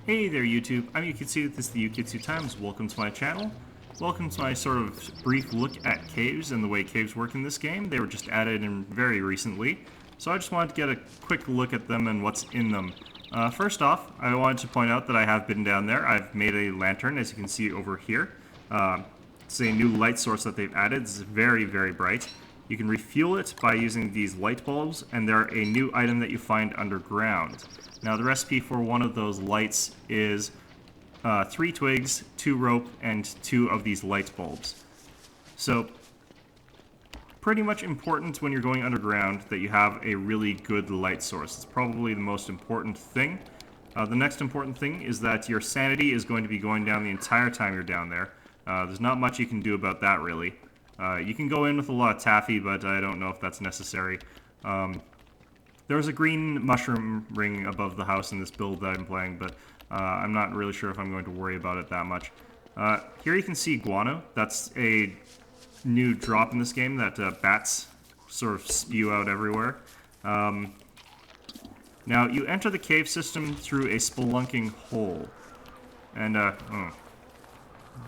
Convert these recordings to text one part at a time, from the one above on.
Hey there YouTube, I'm Yukitsu, this is the Yukitsu Times. Welcome to my channel. Welcome to my sort of brief look at caves and the way caves work in this game. They were just added in very recently, so I just wanted to get a quick look at them and what's in them. First off, I wanted to point out that I have been down there. I've made a lantern, as you can see over here. It's a new light source that they've added. It's very, very bright. You can refuel it by using these light bulbs, and they're a new item that you find underground. Now, the recipe for one of those lights is 3 twigs, 2 rope, and 2 of these light bulbs. So, pretty much important when you're going underground that you have a really good light source. It's probably the most important thing. The next important thing is that your sanity is going to be going down the entire time you're down there. There's not much you can do about that, really. You can go in with a lot of taffy, but I don't know if that's necessary. There's a green mushroom ring above the house in this build that I'm playing, but I'm not really sure if I'm going to worry about it that much. Here you can see guano. That's a new drop in this game that bats sort of spew out everywhere. Now, you enter the cave system through a spelunking hole. And,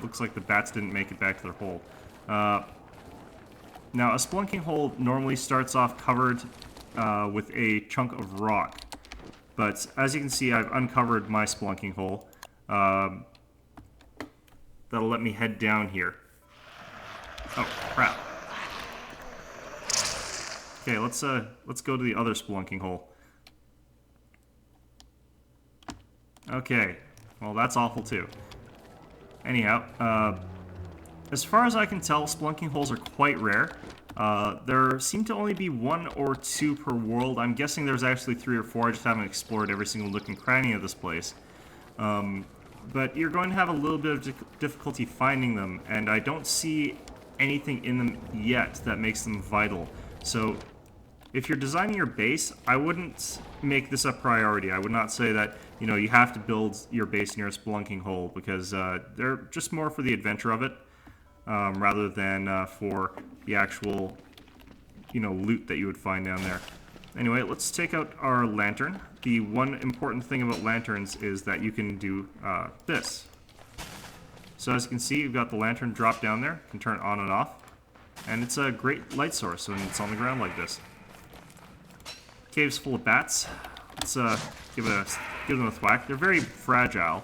looks like the bats didn't make it back to their hole. Now, a spelunking hole normally starts off covered with a chunk of rock. But as you can see, I've uncovered my spelunking hole. That'll let me head down here. Oh, crap. Okay, let's go to the other spelunking hole. Okay, well that's awful too. Anyhow, as far as I can tell, spelunking holes are quite rare. There seem to only be 1 or 2 per world. I'm guessing there's actually 3 or 4. I just haven't explored every single nook and cranny of this place. But you're going to have a little bit of difficulty finding them, and I don't see anything in them yet that makes them vital. So, if you're designing your base, I wouldn't make this a priority. I would not say that, you have to build your base near a spelunking hole, because they're just more for the adventure of it. Rather than for the actual, loot that you would find down there. Anyway, let's take out our lantern. The one important thing about lanterns is that you can do this. So as you can see, you've got the lantern drop down there. You can turn it on and off. And it's a great light source when it's on the ground like this. Cave's full of bats. Let's give them a thwack. They're very fragile,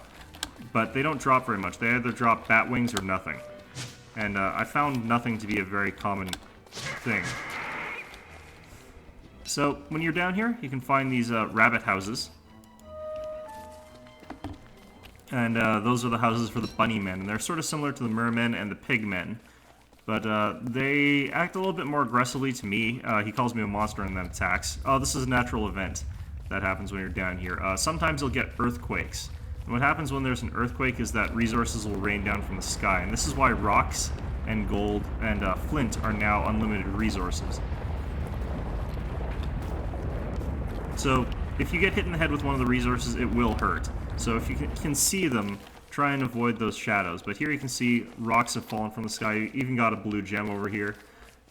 but they don't drop very much. They either drop bat wings or nothing. And I found nothing to be a very common thing. So, when you're down here, you can find these rabbit houses. And those are the houses for the bunny men. And they're sort of similar to the mermen and the pig men. But they act a little bit more aggressively to me. He calls me a monster and then attacks. Oh, this is a natural event that happens when you're down here. Sometimes you'll get earthquakes. And what happens when there's an earthquake is that resources will rain down from the sky, and this is why rocks and gold and flint are now unlimited resources. So, if you get hit in the head with one of the resources, it will hurt. So if you can see them, try and avoid those shadows. But here you can see rocks have fallen from the sky. You even got a blue gem over here.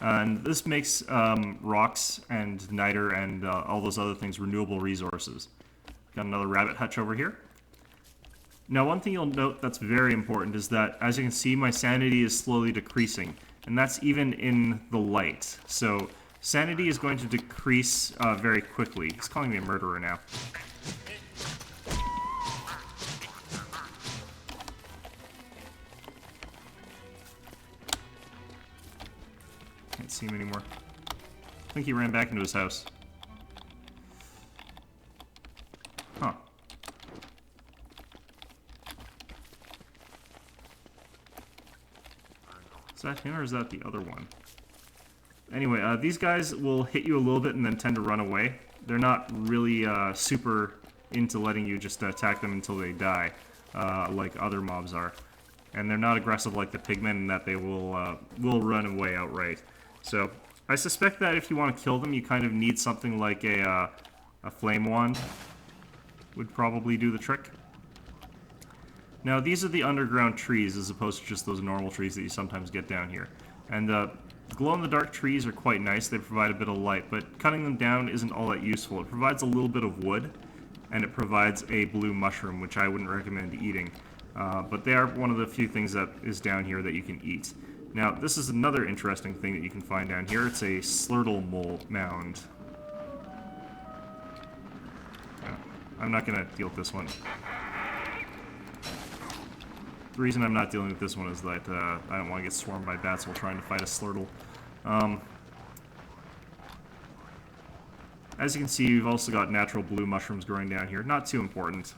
And this makes rocks and niter and all those other things renewable resources. Got another rabbit hutch over here. Now, one thing you'll note that's very important is that, as you can see, my sanity is slowly decreasing, and that's even in the light. So, sanity is going to decrease very quickly. He's calling me a murderer now. Can't see him anymore. I think he ran back into his house. Huh. Is that him or is that the other one? Anyway, these guys will hit you a little bit and then tend to run away. They're not really super into letting you just attack them until they die, like other mobs are. And they're not aggressive like the pigmen in that they will run away outright. So, I suspect that if you want to kill them, you kind of need something like a flame wand. Would probably do the trick. Now, these are the underground trees as opposed to just those normal trees that you sometimes get down here. And glow-in-the-dark trees are quite nice. They provide a bit of light, but cutting them down isn't all that useful. It provides a little bit of wood, and it provides a blue mushroom, which I wouldn't recommend eating. But they are one of the few things that is down here that you can eat. Now, this is another interesting thing that you can find down here. It's a slurtle mound. I'm not going to deal with this one. The reason I'm not dealing with this one is that I don't want to get swarmed by bats while trying to fight a slurtle. As you can see, you've also got natural blue mushrooms growing down here. Not too important.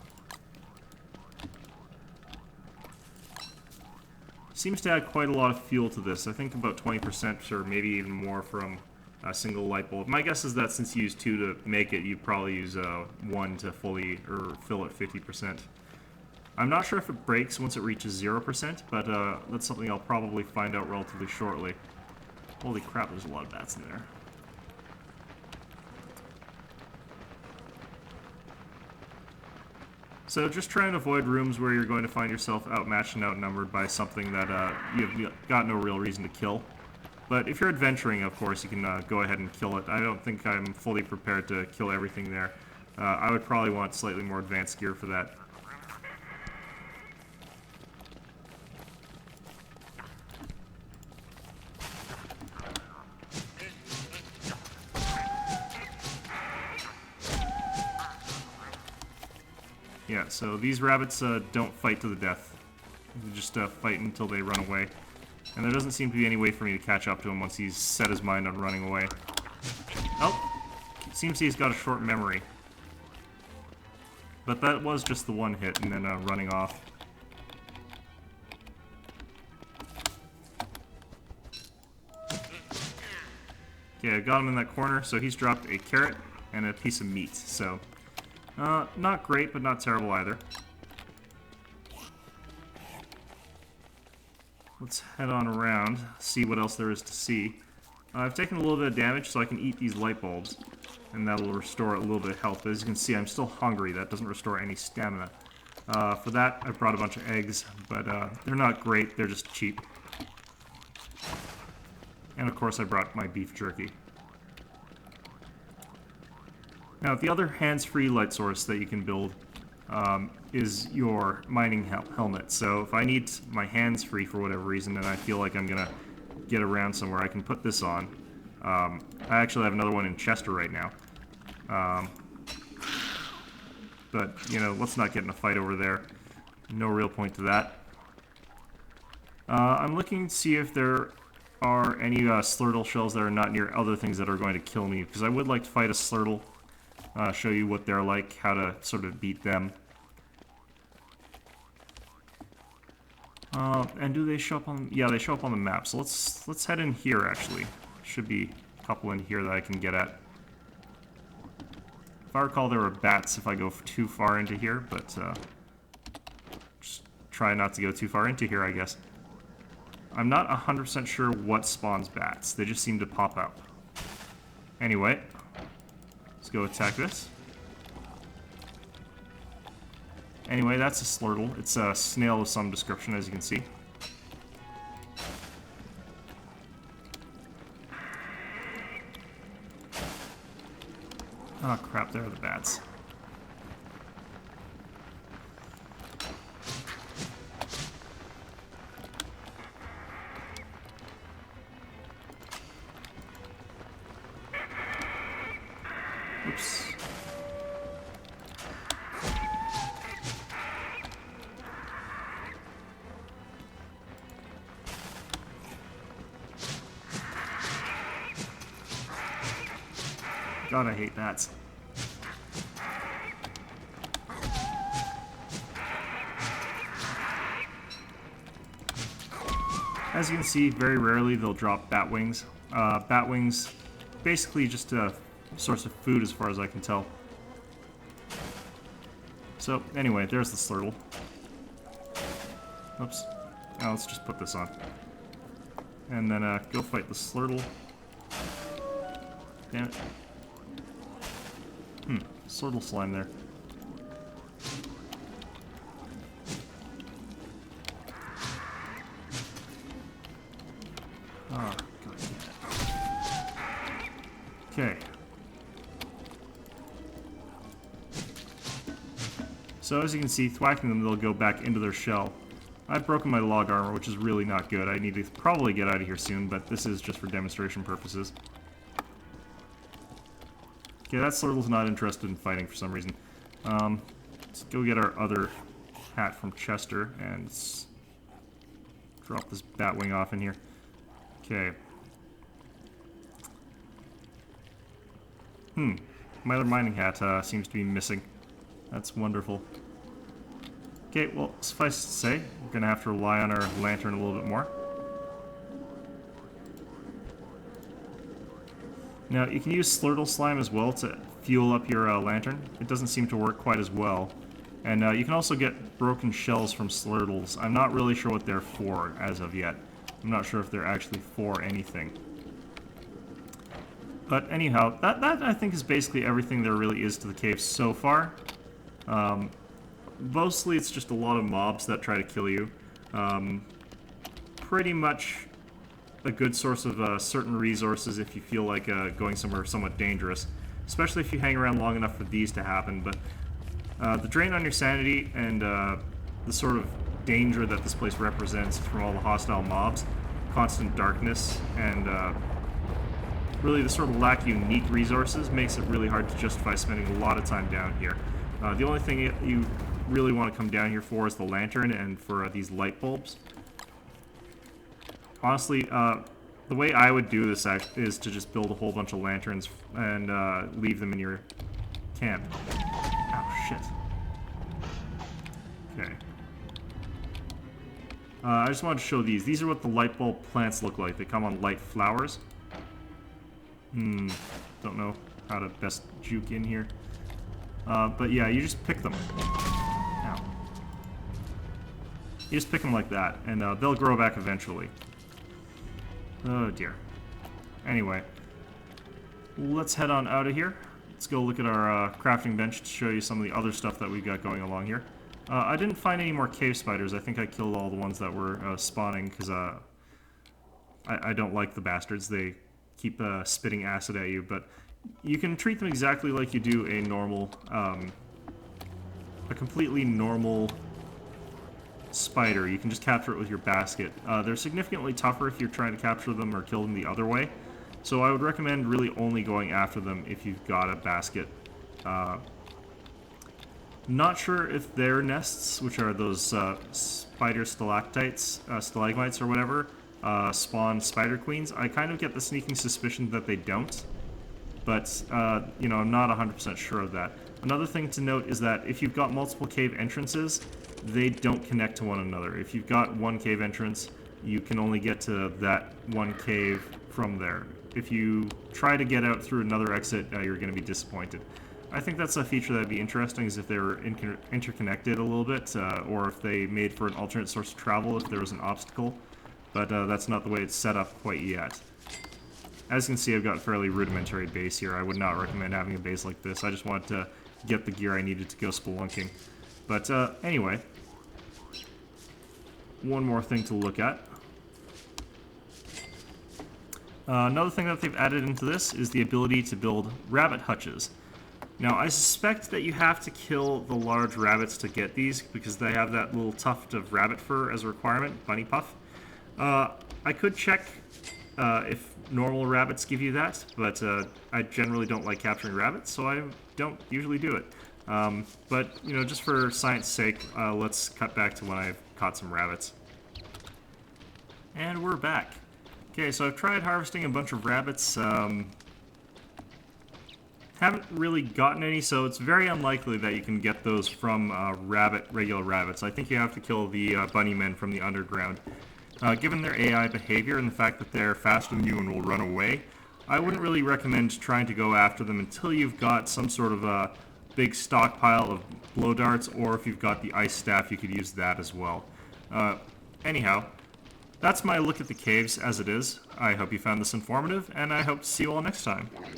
Seems to add quite a lot of fuel to this. I think about 20% or maybe even more from a single light bulb. My guess is that since you use 2 to make it, you probably use 1 to fully or fill it 50%. I'm not sure if it breaks once it reaches 0%, but that's something I'll probably find out relatively shortly. Holy crap, there's a lot of bats in there. So just try and avoid rooms where you're going to find yourself outmatched and outnumbered by something that you've got no real reason to kill. But if you're adventuring, of course, you can go ahead and kill it. I don't think I'm fully prepared to kill everything there. I would probably want slightly more advanced gear for that. Yeah, so these rabbits don't fight to the death. They just fight until they run away. And there doesn't seem to be any way for me to catch up to him once he's set his mind on running away. Oh! Seems he's got a short memory. But that was just the one hit and then running off. Okay, I got him in that corner, so he's dropped a carrot and a piece of meat, so... not great, but not terrible either. Let's head on around, see what else there is to see. I've taken a little bit of damage, so I can eat these light bulbs, and that'll restore a little bit of health. But as you can see, I'm still hungry. That doesn't restore any stamina. For that, I brought a bunch of eggs, but they're not great. They're just cheap. And of course, I brought my beef jerky. Now, the other hands-free light source that you can build is your mining helmet. So if I need my hands free for whatever reason and I feel like I'm going to get around somewhere, I can put this on. I actually have another one in Chester right now. But, you know, let's not get in a fight over there. No real point to that. I'm looking to see if there are any slurtle shells that are not near other things that are going to kill me, because I would like to fight a slurtle. Show you what they're like, how to sort of beat them. And do they show up on... Yeah, they show up on the map. So let's head in here, actually. Should be a couple in here that I can get at. If I recall, there were bats if I go too far into here, but just try not to go too far into here, I guess. I'm not 100% sure what spawns bats. They just seem to pop up. Anyway, let's go attack this. Anyway, that's a slurtle. It's a snail of some description, as you can see. Oh crap, there are the bats. Oops. God, I hate bats. As you can see, very rarely they'll drop bat wings. Bat wings, basically just a source of food as far as I can tell. So, anyway, there's the slurtle. Oops. Now let's just put this on. And then go fight the slurtle. Damn it. Slurtle slime there. Oh, God. Okay. So as you can see, thwacking them, they'll go back into their shell. I've broken my log armor, which is really not good. I need to probably get out of here soon, but this is just for demonstration purposes. Okay, that Slurtle's not interested in fighting for some reason. Let's go get our other hat from Chester and drop this Batwing off in here. Okay. My other mining hat seems to be missing. That's wonderful. Okay, well, suffice to say, we're going to have to rely on our lantern a little bit more. Now, you can use Slurtle Slime as well to fuel up your lantern. It doesn't seem to work quite as well. And you can also get broken shells from Slurtles. I'm not really sure what they're for as of yet. I'm not sure if they're actually for anything. But anyhow, that I think is basically everything there really is to the cave so far. Mostly it's just a lot of mobs that try to kill you. Pretty much a good source of certain resources if you feel like going somewhere somewhat dangerous. Especially if you hang around long enough for these to happen. But the drain on your sanity and the sort of danger that this place represents from all the hostile mobs, constant darkness, and really the sort of lack of unique resources makes it really hard to justify spending a lot of time down here. The only thing you really want to come down here for is the lantern and for these light bulbs. Honestly, the way I would do this is to just build a whole bunch of lanterns and leave them in your camp. Oh, shit. Okay. I just wanted to show these. These are what the light bulb plants look like. They come on light flowers. Don't know how to best juke in here. But yeah, you just pick them. Ow. You just pick them like that, and they'll grow back eventually. Oh dear. Anyway, let's head on out of here. Let's go look at our crafting bench to show you some of the other stuff that we got going along here. I didn't find any more cave spiders. I think I killed all the ones that were spawning because I don't like the bastards. They keep spitting acid at you, but you can treat them exactly like you do a normal, a completely normal spider. You can just capture it with your basket. They're significantly tougher if you're trying to capture them or kill them the other way, so I would recommend really only going after them if you've got a basket. Not sure if their nests, which are those spider stalactites, stalagmites or whatever, spawn spider queens. I kind of get the sneaking suspicion that they don't, but you know, I'm not 100% sure of that. Another thing to note is that if you've got multiple cave entrances, they don't connect to one another. If you've got one cave entrance, you can only get to that one cave from there. If you try to get out through another exit, you're going to be disappointed. I think that's a feature that would be interesting, is if they were interconnected a little bit, or if they made for an alternate source of travel if there was an obstacle. But that's not the way it's set up quite yet. As you can see, I've got a fairly rudimentary base here. I would not recommend having a base like this. I just wanted to get the gear I needed to go spelunking. But anyway, one more thing to look at. Another thing that they've added into this is the ability to build rabbit hutches. Now, I suspect that you have to kill the large rabbits to get these, because they have that little tuft of rabbit fur as a requirement, bunny puff. I could check if normal rabbits give you that, but I generally don't like capturing rabbits, so I don't usually do it. But, you know, just for science sake, let's cut back to when I caught some rabbits. And we're back. Okay, so I've tried harvesting a bunch of rabbits. Haven't really gotten any, so it's very unlikely that you can get those from regular rabbits. I think you have to kill the bunny men from the underground. Given their AI behavior and the fact that they're fast and new and will run away, I wouldn't really recommend trying to go after them until you've got some sort of a big stockpile of blow darts, or if you've got the ice staff, you could use that as well. Anyhow, that's my look at the caves as it is. I hope you found this informative, and I hope to see you all next time.